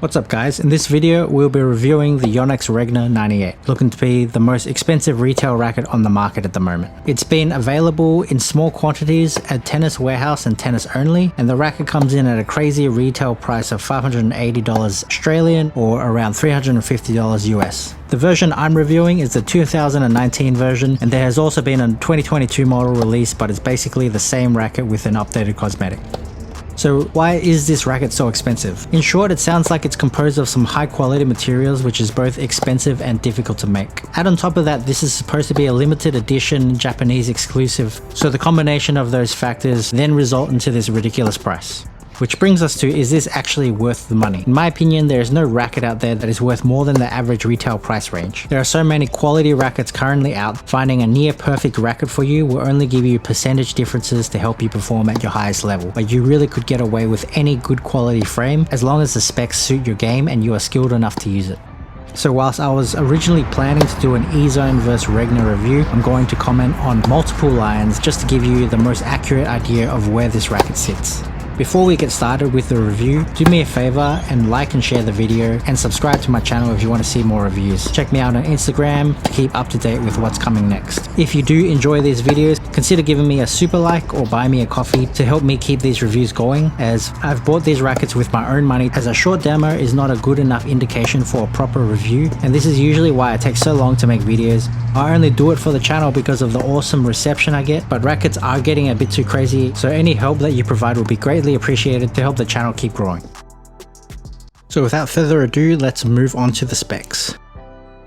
What's up guys, in this video we'll be reviewing the Yonex Regna 98, looking to be the most expensive retail racket on the market at the moment. It's been available in small quantities at Tennis Warehouse and Tennis Only, and the racket comes in at a crazy retail price of $580 Australian or around $350 US. The version I'm reviewing is the 2019 version, and there has also been a 2022 model released, but it's basically the same racket with an updated cosmetic. So why is this racket so expensive? In short, it sounds like it's composed of some high quality materials which is both expensive and difficult to make. Add on top of that, this is supposed to be a limited edition Japanese exclusive, so the combination of those factors then result into this ridiculous price. Which brings us to, is this actually worth the money? In my opinion, there is no racket out there that is worth more than the average retail price range. There are so many quality rackets currently out, finding a near perfect racket for you will only give you percentage differences to help you perform at your highest level, but you really could get away with any good quality frame as long as the specs suit your game and you are skilled enough to use it. So whilst I was originally planning to do an E-Zone vs Regna review, I'm going to comment on multiple lines just to give you the most accurate idea of where this racket sits. Before we get started with the review, do me a favor and like and share the video, and subscribe to my channel if you want to see more reviews. Check me out on Instagram to keep up to date with what's coming next. If you do enjoy these videos, consider giving me a super like or buy me a coffee to help me keep these reviews going, as I've bought these rackets with my own money, as a short demo is not a good enough indication for a proper review, and this is usually why it takes so long to make videos. I only do it for the channel because of the awesome reception I get, but rackets are getting a bit too crazy, so any help that you provide will be greatly appreciated to help the channel keep growing. So without further ado, let's move on to the specs.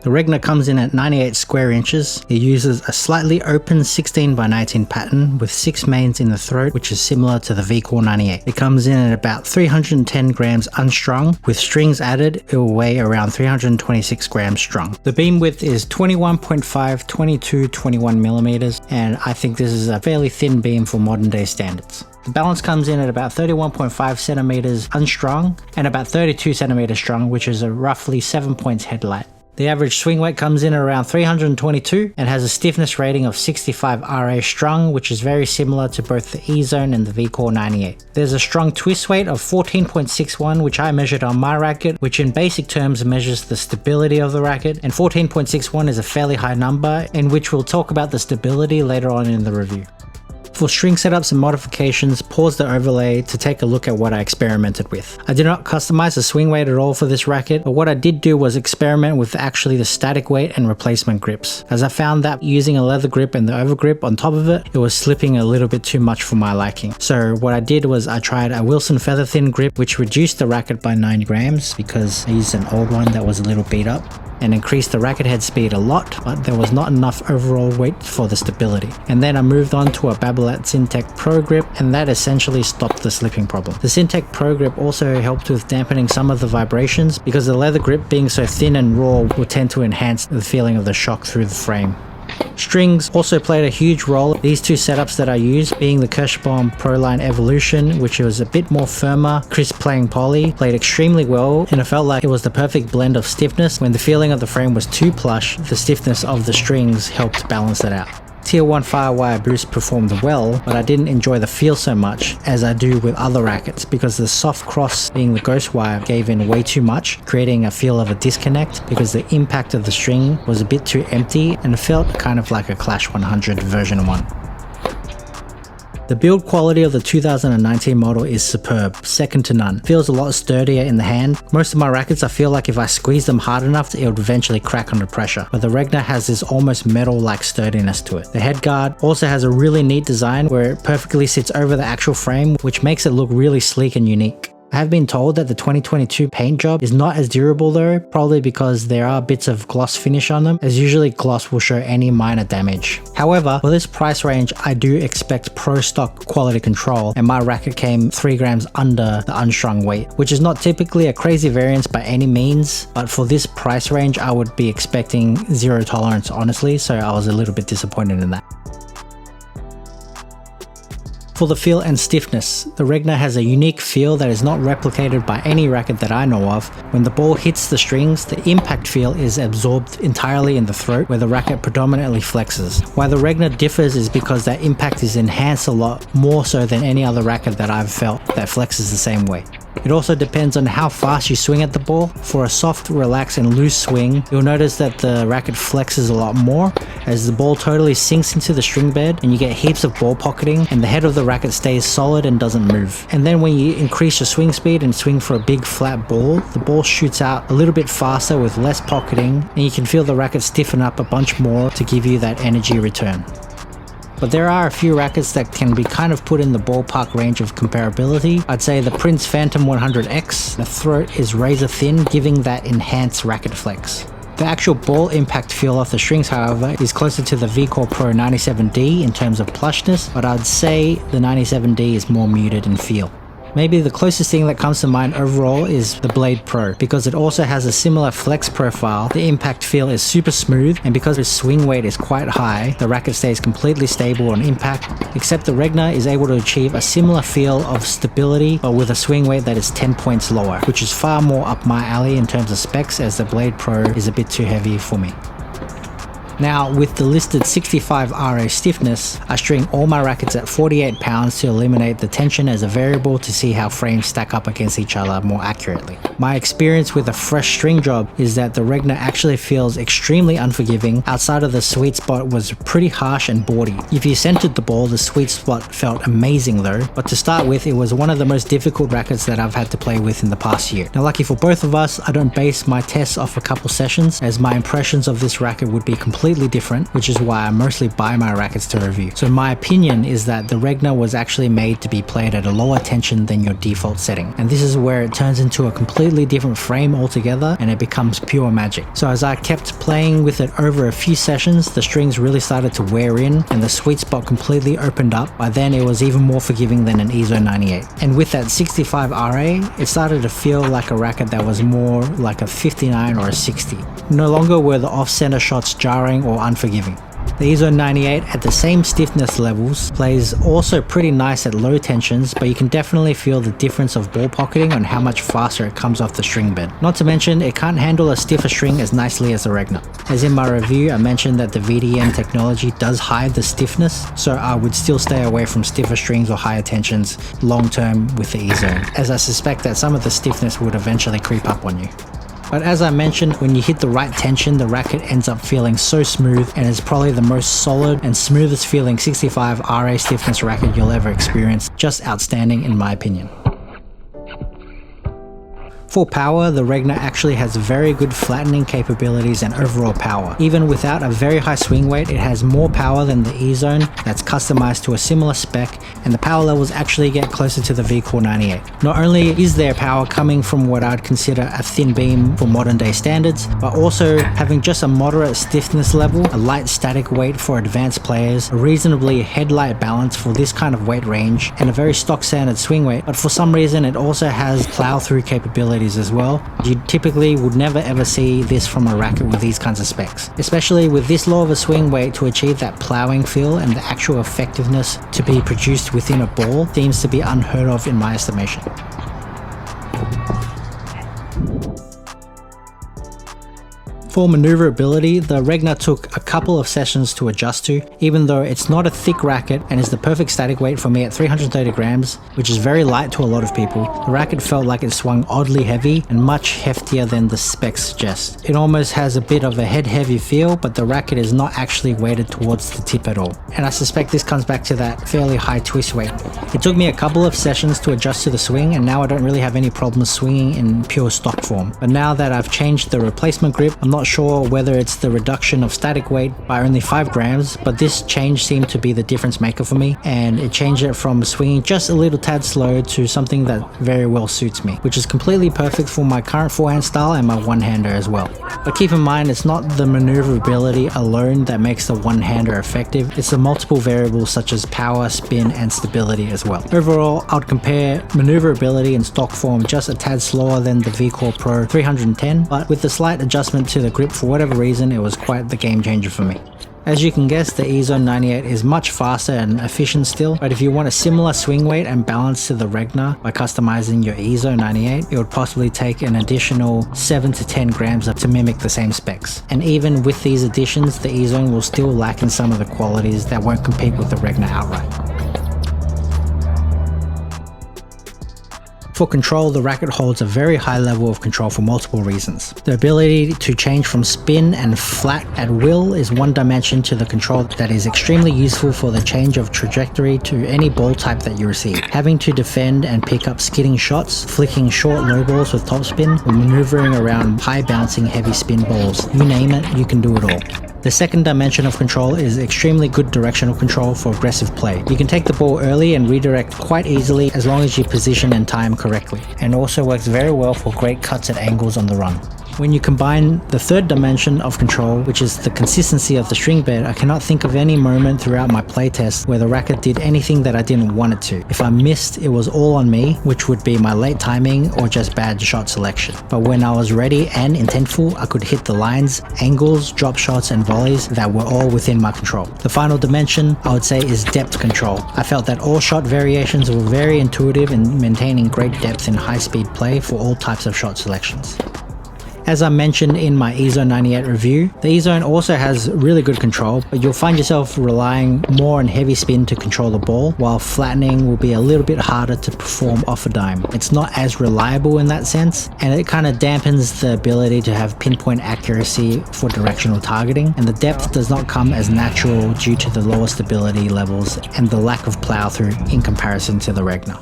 The Regna comes in at 98 square inches. It uses a slightly open 16x19 pattern with 6 mains in the throat, which is similar to the VCore 98. It comes in at about 310 grams unstrung. With strings added, it will weigh around 326 grams strung. The beam width is 21.5, 22-21 millimeters, and I think this is a fairly thin beam for modern day standards. The balance comes in at about 31.5 centimeters unstrung and about 32 centimeters strung, which is a roughly 7 points headlight. The average swing weight comes in around 322 and has a stiffness rating of 65 RA strung, which is very similar to both the E-Zone and the VCore 98. There's a strung twist weight of 14.61, which I measured on my racket, which in basic terms measures the stability of the racket, and 14.61 is a fairly high number, in which we'll talk about the stability later on in the review. For string setups and modifications, pause the overlay to take a look at what I experimented with. I did not customize the swing weight at all for this racket, but what I did do was experiment with actually the static weight and replacement grips, as I found that using a leather grip and the overgrip on top of it was slipping a little bit too much for my liking. So what I did was I tried a Wilson feather thin grip, which reduced the racket by 9 grams because I used an old one that was a little beat up, and increased the racket head speed a lot, but there was not enough overall weight for the stability. And then I moved on to a Babolat Syntec Pro Grip, and that essentially stopped the slipping problem. The Syntec Pro Grip also helped with dampening some of the vibrations, because the leather grip being so thin and raw will tend to enhance the feeling of the shock through the frame. Strings also played a huge role. These two setups that I used, being the Kirschbaum Proline Evolution, which was a bit more firmer, crisp playing poly, played extremely well, and it felt like it was the perfect blend of stiffness. When the feeling of the frame was too plush, the stiffness of the strings helped balance it out. Tier 1 Firewire Boost performed well, but I didn't enjoy the feel so much as I do with other rackets, because the soft cross being the ghost wire gave in way too much, creating a feel of a disconnect because the impact of the string was a bit too empty and felt kind of like a Clash 100 version 1. The build quality of the 2019 model is superb, second to none. Feels a lot sturdier in the hand. Most of my rackets, I feel like if I squeeze them hard enough, it would eventually crack under pressure, but the Regna has this almost metal-like sturdiness to it. The headguard also has a really neat design where it perfectly sits over the actual frame, which makes it look really sleek and unique. I have been told that the 2022 paint job is not as durable though, probably because there are bits of gloss finish on them, as usually gloss will show any minor damage. However, for this price range, I do expect pro stock quality control, and my racket came 3 grams under the unstrung weight, which is not typically a crazy variance by any means, but for this price range, I would be expecting zero tolerance honestly, so I was a little bit disappointed in that. For the feel and stiffness, the Regna has a unique feel that is not replicated by any racket that I know of. When the ball hits the strings, the impact feel is absorbed entirely in the throat, where the racket predominantly flexes. Why the Regna differs is because that impact is enhanced a lot more so than any other racket that I've felt that flexes the same way. It also depends on how fast you swing at the ball. For a soft, relaxed and loose swing, you'll notice that the racket flexes a lot more as the ball totally sinks into the string bed and you get heaps of ball pocketing and the head of the racket stays solid and doesn't move. And then when you increase your swing speed and swing for a big flat ball, the ball shoots out a little bit faster with less pocketing and you can feel the racket stiffen up a bunch more to give you that energy return. But there are a few rackets that can be kind of put in the ballpark range of comparability. I'd say the Prince Phantom 100X, the throat is razor thin, giving that enhanced racket flex. The actual ball impact feel off the strings, however, is closer to the VCore Pro 97D in terms of plushness, but I'd say the 97D is more muted in feel. Maybe the closest thing that comes to mind overall is the Blade Pro, because it also has a similar flex profile. The impact feel is super smooth, and because its swing weight is quite high, the racket stays completely stable on impact, except the Regna is able to achieve a similar feel of stability but with a swing weight that is 10 points lower, which is far more up my alley in terms of specs, as the Blade Pro is a bit too heavy for me. Now, with the listed 65 RA stiffness, I string all my rackets at 48 pounds to eliminate the tension as a variable to see how frames stack up against each other more accurately. My experience with a fresh string job is that the Regna actually feels extremely unforgiving. Outside of the sweet spot was pretty harsh and boardy. If you centered the ball, the sweet spot felt amazing though, but to start with, it was one of the most difficult rackets that I've had to play with in the past year. Now, lucky for both of us, I don't base my tests off a couple sessions, as my impressions of this racket would be completely different, which is why I mostly buy my rackets to review. So my opinion is that the Regna was actually made to be played at a lower tension than your default setting, and this is where it turns into a completely different frame altogether and it becomes pure magic. So as I kept playing with it over a few sessions, the strings really started to wear in and the sweet spot completely opened up. By then it was even more forgiving than an EZO 98, and with that 65 RA, it started to feel like a racket that was more like a 59 or a 60. No longer were the off-center shots jarring or unforgiving. The EZO 98 at the same stiffness levels plays also pretty nice at low tensions, but you can definitely feel the difference of ball pocketing on how much faster it comes off the string bed. Not to mention, it can't handle a stiffer string as nicely as the Regna. As in my review, I mentioned that the VDM technology does hide the stiffness, so I would still stay away from stiffer strings or higher tensions long term with the EZO, as I suspect that some of the stiffness would eventually creep up on you. But as I mentioned, when you hit the right tension, the racket ends up feeling so smooth and is probably the most solid and smoothest feeling 65 RA stiffness racket you'll ever experience. Just outstanding in my opinion. For power, the Regna actually has very good flattening capabilities and overall power. Even without a very high swing weight, it has more power than the E-Zone that's customized to a similar spec, and the power levels actually get closer to the VCore 98. Not only is there power coming from what I'd consider a thin beam for modern day standards, but also having just a moderate stiffness level, a light static weight for advanced players, a reasonably headlight balance for this kind of weight range, and a very stock standard swing weight, but for some reason it also has plow through capabilities as well. You typically would never ever see this from a racket with these kinds of specs, especially with this low of a swing weight. To achieve that plowing feel and the actual effectiveness to be produced within a ball seems to be unheard of in my estimation. For maneuverability, the Regna took a couple of sessions to adjust to, even though it's not a thick racket and is the perfect static weight for me at 330 grams, which is very light to a lot of people. The racket felt like it swung oddly heavy and much heftier than the specs suggest. It almost has a bit of a head-heavy feel, but the racket is not actually weighted towards the tip at all. And I suspect this comes back to that fairly high twist weight. It took me a couple of sessions to adjust to the swing, and now I don't really have any problems swinging in pure stock form. But now that I've changed the replacement grip, I'm not sure whether it's the reduction of static weight by only 5 grams, but this change seemed to be the difference maker for me, and it changed it from swinging just a little tad slow to something that very well suits me, which is completely perfect for my current forehand style and my one-hander as well. But keep in mind, it's not the maneuverability alone that makes the one-hander effective, it's the multiple variables such as power, spin, and stability as well. Overall, I would compare maneuverability in stock form just a tad slower than the VCore Pro 310, but with the slight adjustment to the grip, for whatever reason, it was quite the game changer for me. As you can guess, the EZO 98 is much faster and efficient still, but if you want a similar swing weight and balance to the Regna by customizing your EZO 98, it would possibly take an additional 7 to 10 grams to mimic the same specs. And even with these additions, the EZO will still lack in some of the qualities that won't compete with the Regna outright. For control, the racket holds a very high level of control for multiple reasons. The ability to change from spin and flat at will is one dimension to the control that is extremely useful for the change of trajectory to any ball type that you receive. Having to defend and pick up skidding shots, flicking short low balls with topspin, or maneuvering around high bouncing heavy spin balls. You name it, you can do it all. The second dimension of control is extremely good directional control for aggressive play. You can take the ball early and redirect quite easily as long as you position and time correctly, and also works very well for great cuts at angles on the run. When you combine the third dimension of control, which is the consistency of the string bed, I cannot think of any moment throughout my playtest where the racket did anything that I didn't want it to. If I missed, it was all on me, which would be my late timing or just bad shot selection. But when I was ready and intentful, I could hit the lines, angles, drop shots and volleys that were all within my control. The final dimension, I would say, is depth control. I felt that all shot variations were very intuitive in maintaining great depth in high-speed play for all types of shot selections. As I mentioned in my E-Zone 98 review, the E-Zone also has really good control, but you'll find yourself relying more on heavy spin to control the ball, while flattening will be a little bit harder to perform off a dime. It's not as reliable in that sense, and it kind of dampens the ability to have pinpoint accuracy for directional targeting, and the depth does not come as natural due to the lower stability levels and the lack of plow through in comparison to the Regna.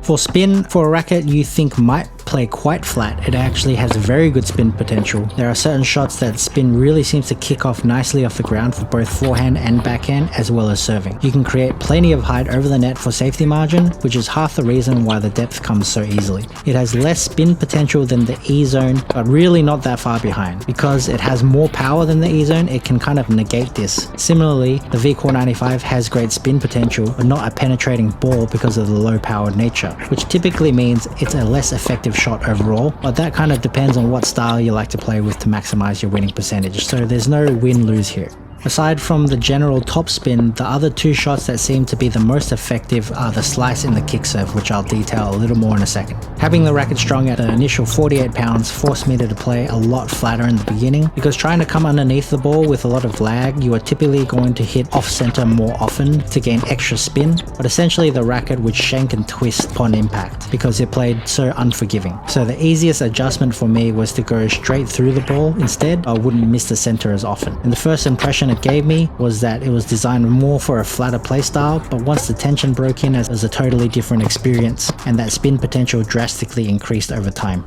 For spin, for a racket you think might play quite flat, it actually has very good spin potential. There are certain shots that spin really seems to kick off nicely off the ground for both forehand and backhand, as well as serving. You can create plenty of height over the net for safety margin, which is half the reason why the depth comes so easily. It has less spin potential than the E-Zone, but really not that far behind. Because it has more power than the E-Zone, it can kind of negate this. Similarly, the V-Core 95 has great spin potential, but not a penetrating ball because of the low powered nature, which typically means it's a less effective shot overall, but that kind of depends on what style you like to play with to maximize your winning percentage, so there's no win-lose here. Aside from the general top spin, the other two shots that seem to be the most effective are the slice and the kick serve, which I'll detail a little more in a second. Having the racket strung at an initial 48 pounds forced me to play a lot flatter in the beginning, because trying to come underneath the ball with a lot of lag, you are typically going to hit off center more often to gain extra spin, but essentially the racket would shank and twist upon impact because it played so unforgiving. So the easiest adjustment for me was to go straight through the ball instead. I wouldn't miss the center as often. And the first impression it gave me was that it was designed more for a flatter playstyle, but once the tension broke in, it was a totally different experience, and that spin potential drastically increased over time.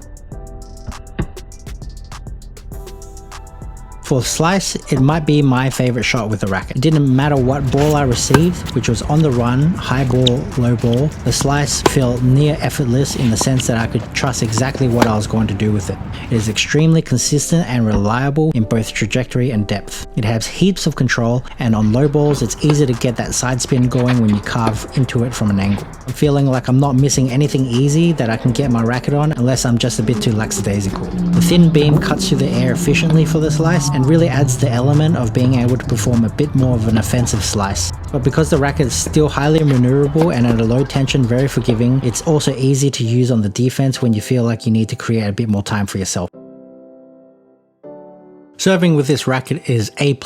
For slice, it might be my favorite shot with the racket. It didn't matter what ball I received, which was on the run, high ball, low ball, the slice felt near effortless in the sense that I could trust exactly what I was going to do with it. It is extremely consistent and reliable in both trajectory and depth. It has heaps of control, and on low balls it's easy to get that side spin going when you carve into it from an angle. I'm feeling like I'm not missing anything easy that I can get my racket on unless I'm just a bit too lackadaisical. The thin beam cuts through the air efficiently for the slice, and really adds the element of being able to perform a bit more of an offensive slice. But because the racket is still highly maneuverable and at a low tension very forgiving, it's also easy to use on the defense when you feel like you need to create a bit more time for yourself. Serving with this racket is A++.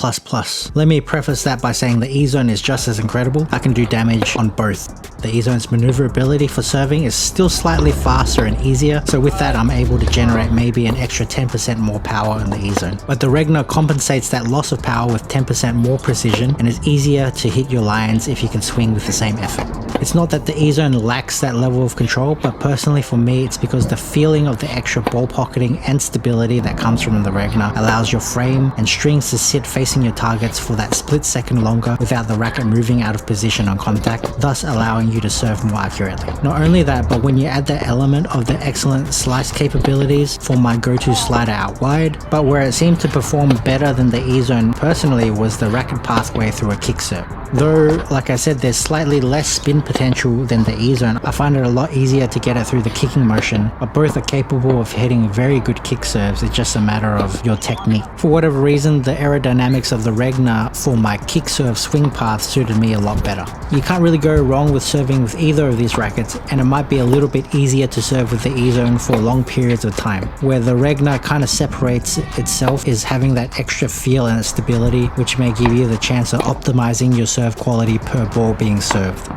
Let me preface that by saying the E-Zone is just as incredible. I can do damage on both. The E-Zone's maneuverability for serving is still slightly faster and easier, so with that I'm able to generate maybe an extra 10% more power in the E-Zone. But the Regna compensates that loss of power with 10% more precision, and is easier to hit your lines if you can swing with the same effort. It's not that the E-Zone lacks that level of control, but personally for me it's because the feeling of the extra ball pocketing and stability that comes from the Regna allows your frame and strings to sit facing your targets for that split second longer without the racket moving out of position on contact, thus allowing you to serve more accurately. Not only that, but when you add the element of the excellent slice capabilities for my go-to slider out wide, but where it seemed to perform better than the E-Zone personally was the racket pathway through a kick serve. Though, like I said, there's slightly less spin potential than the E-Zone, I find it a lot easier to get it through the kicking motion, but both are capable of hitting very good kick serves. It's just a matter of your technique. For whatever reason, the aerodynamics of the Regna for my kick serve swing path suited me a lot better. You can't really go wrong with serving with either of these rackets, and it might be a little bit easier to serve with the E-Zone for long periods of time. Where the Regna kind of separates itself is having that extra feel and stability, which may give you the chance of optimizing your serve quality per ball being served.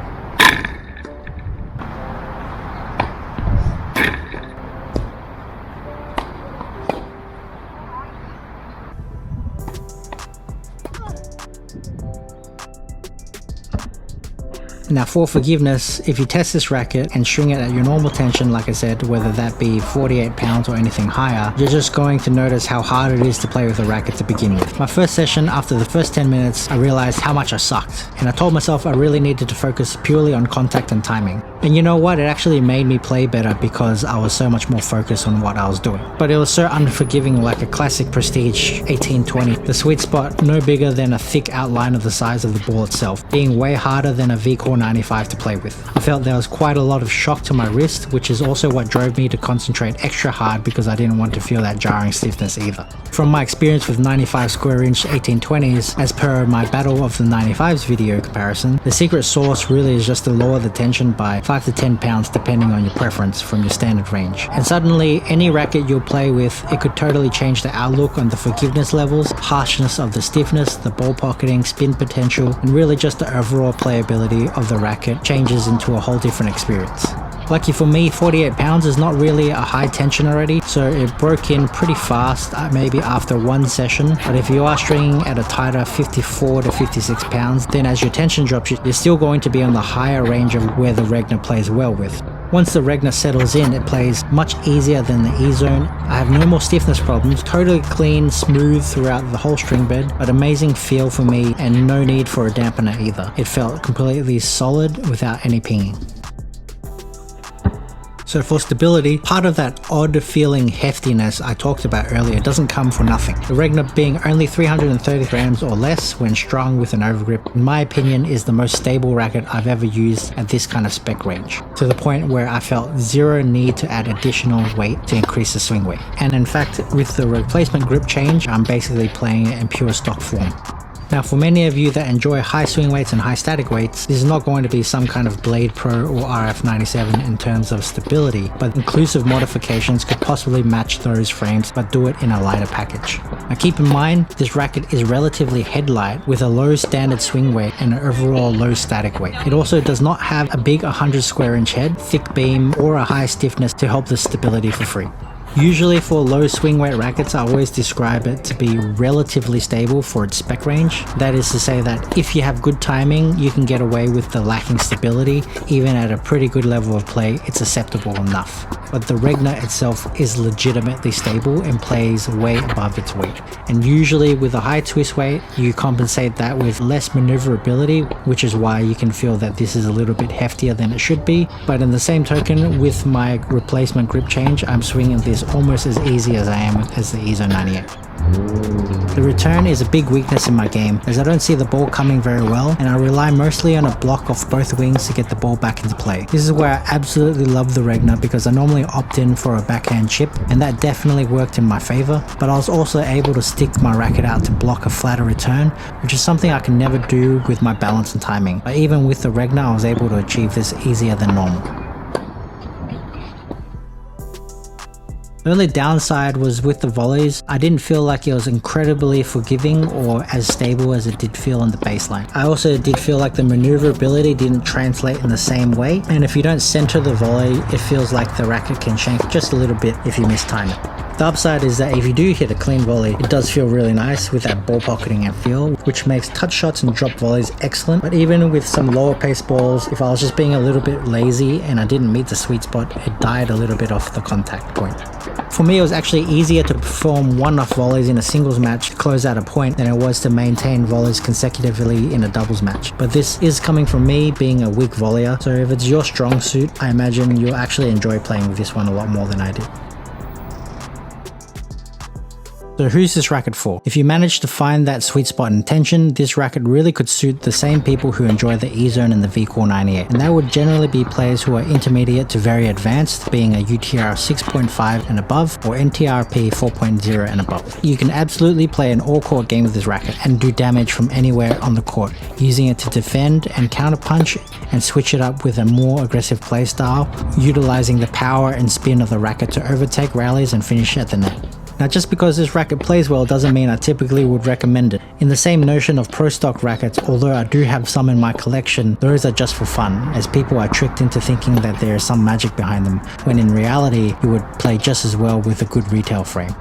Now for forgiveness, if you test this racket and string it at your normal tension, like I said, whether that be 48 pounds or anything higher, you're just going to notice how hard it is to play with a racket to begin with. My first session, after the first 10 minutes, I realized how much I sucked, and I told myself I really needed to focus purely on contact and timing. And you know what, it actually made me play better because I was so much more focused on what I was doing. But it was so unforgiving, like a classic Prestige 1820. The sweet spot no bigger than a thick outline of the size of the ball itself, being way harder than a V-Core 95 to play with. I felt there was quite a lot of shock to my wrist, which is also what drove me to concentrate extra hard because I didn't want to feel that jarring stiffness either. From my experience with 95 square inch 1820s, as per my Battle of the 95s video comparison, the secret sauce really is just to lower the tension by 5 to 10 pounds depending on your preference from your standard range. And suddenly, any racket you'll play with, it could totally change the outlook on the forgiveness levels, harshness of the stiffness, the ball pocketing, spin potential, and really just the overall playability of the racket changes into a whole different experience. Lucky for me, 48 pounds is not really a high tension already, so it broke in pretty fast, maybe after one session. But if you are stringing at a tighter 54 to 56 pounds, then as your tension drops, you're still going to be on the higher range of where the Regna plays well with. Once the Regna settles in, it plays much easier than the E-zone. I have no more stiffness problems, totally clean, smooth throughout the whole string bed, but amazing feel for me and no need for a dampener either. It felt completely solid without any pinging. So for stability, part of that odd feeling heftiness I talked about earlier doesn't come for nothing. The Regna being only 330 grams or less when strung with an overgrip, in my opinion, is the most stable racket I've ever used at this kind of spec range, to the point where I felt zero need to add additional weight to increase the swing weight. And in fact, with the replacement grip change, I'm basically playing it in pure stock form. Now for many of you that enjoy high swing weights and high static weights, this is not going to be some kind of Blade Pro or RF97 in terms of stability, but inclusive modifications could possibly match those frames but do it in a lighter package. Now keep in mind, this racket is relatively headlight with a low standard swing weight and an overall low static weight. It also does not have a big 100 square inch head, thick beam, or a high stiffness to help the stability for free. Usually for low swing weight rackets, I always describe it to be relatively stable for its spec range. That is to say that if you have good timing, you can get away with the lacking stability. Even at a pretty good level of play, it's acceptable enough. But the Regna itself is legitimately stable and plays way above its weight. And usually with a high twist weight, you compensate that with less maneuverability, which is why you can feel that this is a little bit heftier than it should be. But in the same token, with my replacement grip change, I'm swinging this almost as easy as I am as the E-zone 98. The return is a big weakness in my game, as I don't see the ball coming very well, and I rely mostly on a block off both wings to get the ball back into play. This is where I absolutely love the Regna because I normally opt in for a backhand chip, and that definitely worked in my favor, but I was also able to stick my racket out to block a flatter return, which is something I can never do with my balance and timing. But even with the Regna, I was able to achieve this easier than normal. The only downside was with the Volleys, I didn't feel like it was incredibly forgiving or as stable as it did feel on the baseline. I also did feel like the maneuverability didn't translate in the same way, and if you don't center the volley, it feels like the racket can shank just a little bit if you mistime it. The upside is that if you do hit a clean volley, it does feel really nice with that ball pocketing and feel, which makes touch shots and drop volleys excellent. But even with some lower pace balls, if I was just being a little bit lazy and I didn't meet the sweet spot, it died a little bit off the contact point. For me, it was actually easier to perform one-off volleys in a singles match to close out a point than it was to maintain volleys consecutively in a doubles match. But this is coming from me being a weak volleyer, so if it's your strong suit, I imagine you'll actually enjoy playing with this one a lot more than I did. So who's this racket for? If you manage to find that sweet spot in tension, this racket really could suit the same people who enjoy the E-zone and the V-Core 98. And that would generally be players who are intermediate to very advanced, being a UTR 6.5 and above, or NTRP 4.0 and above. You can absolutely play an all-court game with this racket and do damage from anywhere on the court, using it to defend and counterpunch and switch it up with a more aggressive playstyle, utilizing the power and spin of the racket to overtake rallies and finish at the net. Now just because this racket plays well doesn't mean I typically would recommend it. In the same notion of pro stock rackets, although I do have some in my collection, those are just for fun, as people are tricked into thinking that there is some magic behind them, when in reality it would play just as well with a good retail frame.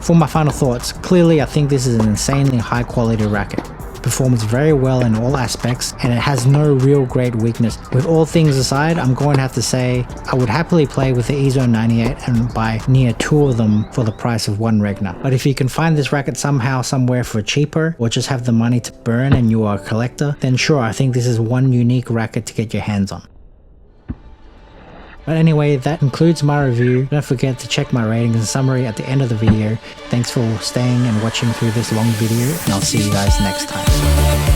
For my final thoughts, clearly I think this is an insanely high quality racket. performs very well in all aspects, and it has no real great weakness. With all things aside, I'm going to have to say I would happily play with the EZone 98 and buy near 2 of them for the price of 1 Regna. But if you can find this racket somehow somewhere for cheaper, or just have the money to burn and you are a collector, then sure, I think this is one unique racket to get your hands on. But anyway, that concludes my review. Don't forget to check my ratings and summary at the end of the video. Thanks for staying and watching through this long video, and I'll see you guys next time.